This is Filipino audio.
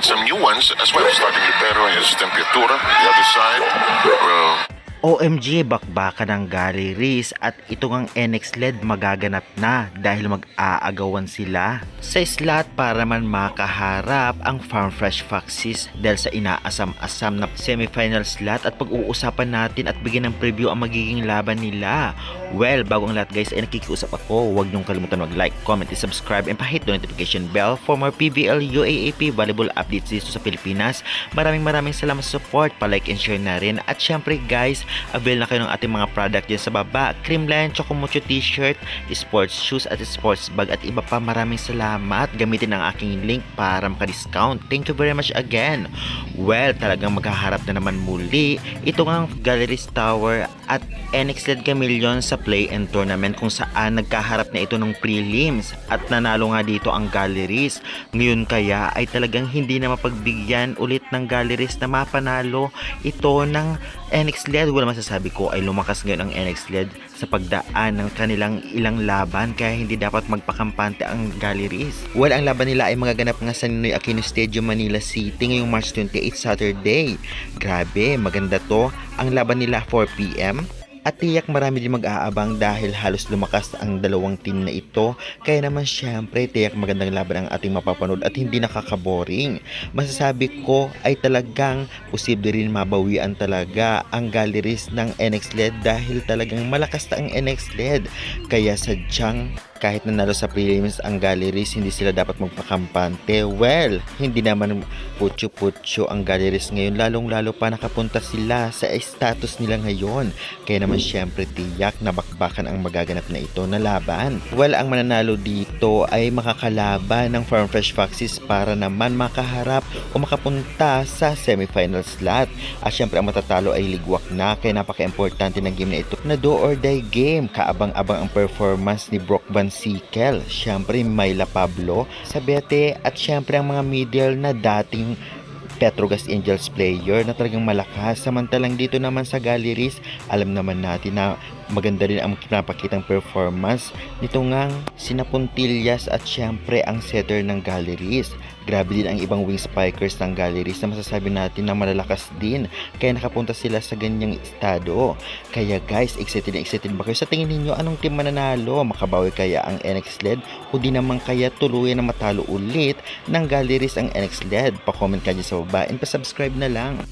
add some new ones as well. Starting Libero is Temperatura. The other side, well, OMG, bakbakan ng galleries at ito ngang NX LED magaganap na dahil mag-aagawan sila sa slot para man makaharap ang Farm Fresh Foxes dahil sa inaasam-asam na semifinal slot at pag-uusapan natin at bigyan ng preview ang magiging laban nila. Well, bago ang lahat guys ay nakikiusap ako, huwag niyong kalimutan mag-like, comment, and subscribe and pa-hit the notification bell for more PBL UAAP volleyball updates dito sa Pilipinas. Maraming salamat sa support, pa-like and share na rin at syempre guys, avail na kayo ng ating mga product dyan sa baba. Creamline, Chocomucho t-shirt, sports shoes at sports bag at iba pa. Maraming salamat. Gamitin ang aking link para maka-discount. Thank you very much again. Well, talagang maghaharap na naman muli ito ang Galleries Tower at NX LED Chameleon sa play and tournament kung saan nagkaharap na ito ng prelims at nanalo nga dito ang Galleries. Ngayon kaya ay talagang hindi na mapagbigyan ulit ng Galleries na mapanalo ito ng NX LED. Wala masasabi ko ay lumakas ngayon ang NX LED sa pagdaan ng kanilang ilang laban kaya hindi dapat magpakampante ang Galleries. Well, ang laban nila ay magaganap nga sa Ninoy Aquino Stadium, Manila City ngayong March 28 Saturday. Grabe, maganda to. Ang laban nila 4 PM. At tiyak marami din mag-aabang dahil halos lumakas ang dalawang team na ito. Kaya naman syempre tiyak magandang laban ang ating mapapanood at hindi nakakaboring. Masasabi ko ay talagang posible rin mabawian talaga ang Galleries ng NX LED dahil talagang malakas na ang NX LED. Kaya sadyang kahit nanalo sa prelims ang Galleries, hindi sila dapat magpakampante. Well, hindi naman putyo-putyo ang Galleries ngayon, lalong-lalo pa nakapunta sila sa status nila ngayon. Kaya naman syempre tiyak na bakbakan ang magaganap na ito na laban. Well, ang mananalo dito ay makakalaban ng Farm Fresh Foxes para naman makaharap o makapunta sa semifinal slot. At syempre ang matatalo ay ligwak na, kaya napaka-importante ng game na ito na do or die game. Kaabang-abang ang performance ni Brock Van Sickle, syempre Myla Pablo, Sabete at syempre ang mga middle na dating Petrogas Angels player na talagang malakas. Samantalang dito naman sa Galleries, alam naman natin na maganda rin ang pinapakitang performance nito ngang sina Puntillas at syempre ang setter ng Galleries. Grabe din ang ibang wing spikers ng Galleries na masasabi natin na malalakas din kaya nakapunta sila sa ganyang estado. Kaya guys, excited ba kayo? Sa tingin ninyo, anong team mananalo? Makabawi kaya ang NX LED o di naman kaya tuluyan na matalo ulit ng Galleries ang NX LED? Pa-comment ka dyan sa baba and pa-subscribe na lang.